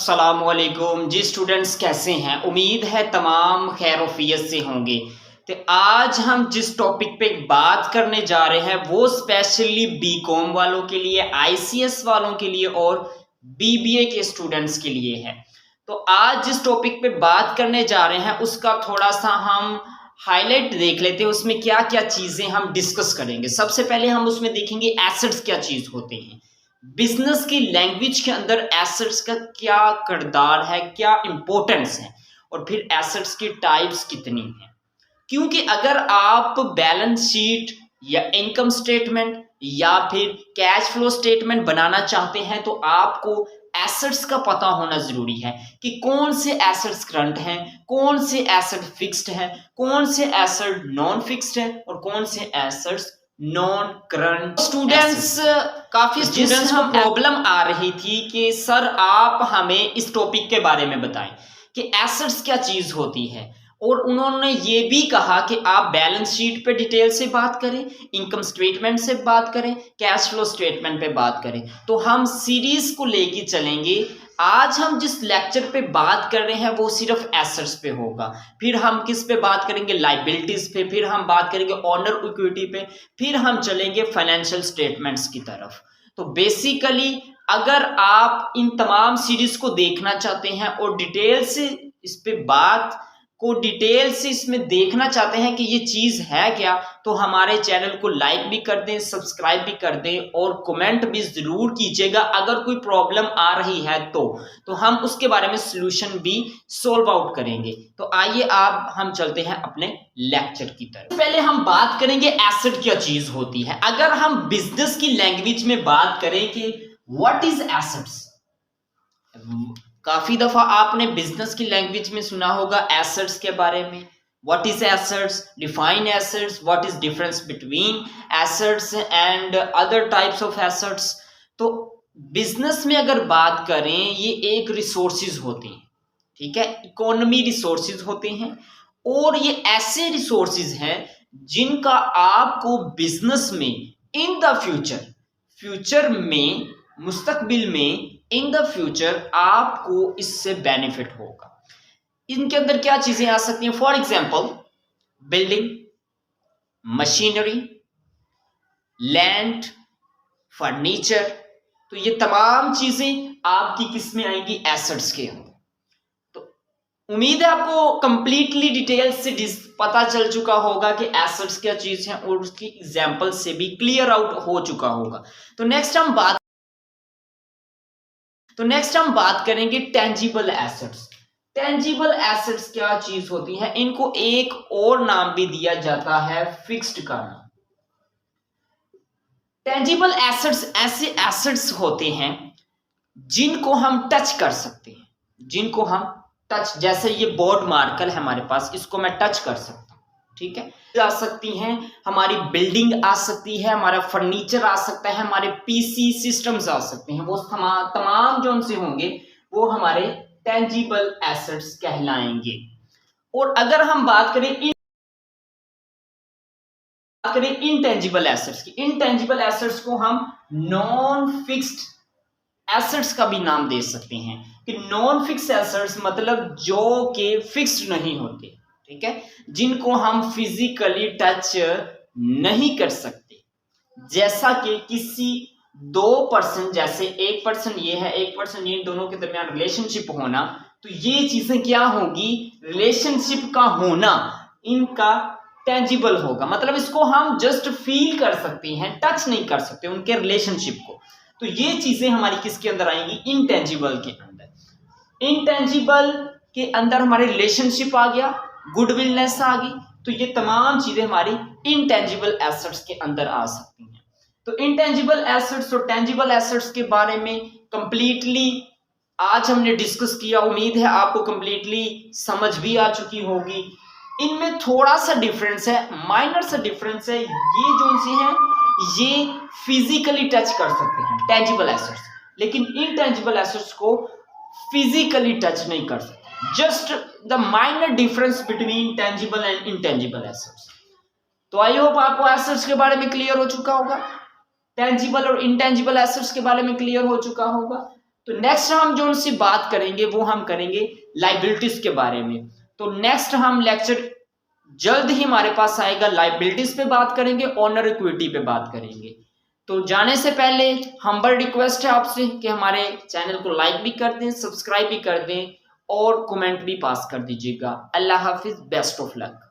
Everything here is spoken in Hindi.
अस्सलामुअलैकुम जी स्टूडेंट्स, कैसे हैं? उम्मीद है तमाम खैरोफियत से होंगे। तो आज हम जिस टॉपिक पे बात करने जा रहे हैं वो स्पेशली बीकॉम वालों के लिए, आईसीएस वालों के लिए और बीबीए के स्टूडेंट्स के लिए है। तो आज जिस टॉपिक पे बात करने जा रहे हैं उसका थोड़ा सा हम हाईलाइट देख लेते हैं, उसमें क्या क्या चीज़ें हम डिस्कस करेंगे। सबसे पहले हम उसमें देखेंगे एसेट्स क्या चीज़ होते हैं, बिजनेस की लैंग्वेज के अंदर एसेट्स का क्या किरदार है, क्या इंपॉर्टेंस है, और फिर एसेट्स की टाइप्स कितनी हैं। क्योंकि अगर आप बैलेंस शीट या इनकम स्टेटमेंट या फिर कैश फ्लो स्टेटमेंट बनाना चाहते हैं तो आपको एसेट्स का पता होना जरूरी है कि कौन से एसेट्स करंट हैं, कौन से एसेट फिक्स्ड हैं, कौन से एसेट नॉन फिक्स्ड हैं और कौन से एसेट्स नॉन करंट। स्टूडेंट्स, काफी स्टूडेंट्स को प्रॉब्लम आ रही थी कि सर आप हमें इस टॉपिक के बारे में बताएं कि एसेट्स क्या चीज होती है, और उन्होंने ये भी कहा कि आप बैलेंस शीट पे डिटेल से बात करें, इनकम स्टेटमेंट से बात करें, कैश फ्लो स्टेटमेंट पे बात करें। तो हम सीरीज को लेके चलेंगे। आज हम जिस लेक्चर पे बात कर रहे हैं वो सिर्फ एसेट्स पे होगा, फिर हम किस पे बात करेंगे, लाइबिलिटीज पे, फिर हम बात करेंगे ऑनर इक्विटी पे, फिर हम चलेंगे फाइनेंशियल स्टेटमेंट्स की तरफ। तो बेसिकली अगर आप इन तमाम सीरीज को देखना चाहते हैं और डिटेल से इस पे बात को डिटेल से इसमें देखना चाहते हैं कि ये चीज है क्या, तो हमारे चैनल को लाइक भी कर दें, सब्सक्राइब भी कर दें और कमेंट भी जरूर कीजिएगा। अगर कोई प्रॉब्लम आ रही है तो हम उसके बारे में सॉल्यूशन भी सॉल्व आउट करेंगे। तो आइए अब हम चलते हैं अपने लेक्चर की तरफ। पहले हम बात करेंगे एसेट क्या चीज होती है। अगर हम बिजनेस की लैंग्वेज में बात करें कि व्हाट इज एसेट्स, काफी दफा आपने बिजनेस की लैंग्वेज में सुना होगा एसेट्स के बारे में। What is assets, define assets, what is difference between assets and other types of assets. तो बिजनेस में अगर बात करें, ये एक रिसोर्सेज होते हैं, ठीक है, इकोनॉमी रिसोर्सेज होते हैं, और ये ऐसे रिसोर्सेज हैं जिनका आपको बिजनेस में इन द फ्यूचर में, मुस्तकबिल में, इन द फ्यूचर आपको इससे बेनिफिट होगा। इनके अंदर क्या चीजें आ सकती हैं? For example building, machinery, land, furniture. तो ये तमाम चीजें आपकी किस में आएंगी? एसेट्स के अंदर। तो उम्मीद है आपको कंप्लीटली डिटेल से पता चल चुका होगा कि एसेट्स क्या चीज है और उसकी एग्जाम्पल से भी क्लियर आउट हो चुका होगा। तो नेक्स्ट हम बात करेंगे टेंजिबल एसेट्स। टेंजिबल एसेट्स क्या चीज होती है? इनको एक और नाम भी दिया जाता है फिक्स्ड का नाम। टेंजिबल एसेट्स ऐसे एसेट्स होते हैं जिनको हम टच कर सकते हैं, जिनको हम टच, जैसे ये बोर्ड मार्कर है हमारे पास, इसको मैं टच कर सकता हूं, ठीक है। आ सकती हैं, हमारी बिल्डिंग आ सकती है, हमारा फर्नीचर आ सकता है, हमारे पीसी सिस्टम्स आ सकते हैं। वो तमाम जो उनसे होंगे वो हमारे टेंजिबल एसेट्स कहलाएंगे। और अगर हम बात करें इनटेंजिबल एसेट्स की, इनटेंजिबल एसेट्स को हम नॉन फिक्स्ड एसेट्स का भी नाम दे सकते हैं कि नॉन फिक्स्ड एसेट्स मतलब जो कि फिक्स्ड नहीं होते, ठीक है, जिनको हम फिजिकली टच नहीं कर सकते। जैसा कि किसी दो पर्सन, जैसे एक पर्सन ये है, एक पर्सन ये, दोनों के दरमियान रिलेशनशिप होना, तो ये चीजें क्या होगी? रिलेशनशिप का होना इनका टेंजिबल होगा, मतलब इसको हम जस्ट फील कर सकते हैं, टच नहीं कर सकते उनके रिलेशनशिप को। तो ये चीजें हमारी किसके अंदर आएंगी? इनटेंजिबल के अंदर। इनटेंजिबल के अंदर हमारे रिलेशनशिप आ गया, गुडविलनेस आ गई, तो ये तमाम चीजें हमारी इनटेंजिबल एसेट्स के अंदर आ सकती हैं। तो इनटेंजिबल एसेट्स और टेंजिबल एसेट्स के बारे में कंप्लीटली आज हमने डिस्कस किया। उम्मीद है आपको कंप्लीटली समझ भी आ चुकी होगी। इनमें थोड़ा सा डिफरेंस है, माइनर सा डिफरेंस है। ये जो सी है ये फिजिकली टच कर सकते हैं टेंजिबल एसेट्स, लेकिन इनटेंजिबल एसेट्स को फिजिकली टच नहीं कर सकते। Just the minor difference between tangible and intangible assets. तो आई होप आपको एसेट्स के बारे में क्लियर हो चुका होगा, टेंजिबल और इनटेंजिबल एसेट्स के बारे में क्लियर हो चुका होगा। तो नेक्स्ट हम जो उनसे बात करेंगे वो हम करेंगे लाइबिलिटीज के बारे में। तो नेक्स्ट हम लेक्चर जल्द ही हमारे पास आएगा, लाइबिलिटीज पे बात करेंगे, ऑनर इक्विटी पे बात करेंगे। तो जाने से पहले हम्बल रिक्वेस्ट है आपसे कि हमारे चैनल को लाइक भी कर दें, सब्सक्राइब भी कर दें और कमेंट भी पास कर दीजिएगा। अल्लाह हाफिज, बेस्ट ऑफ लक।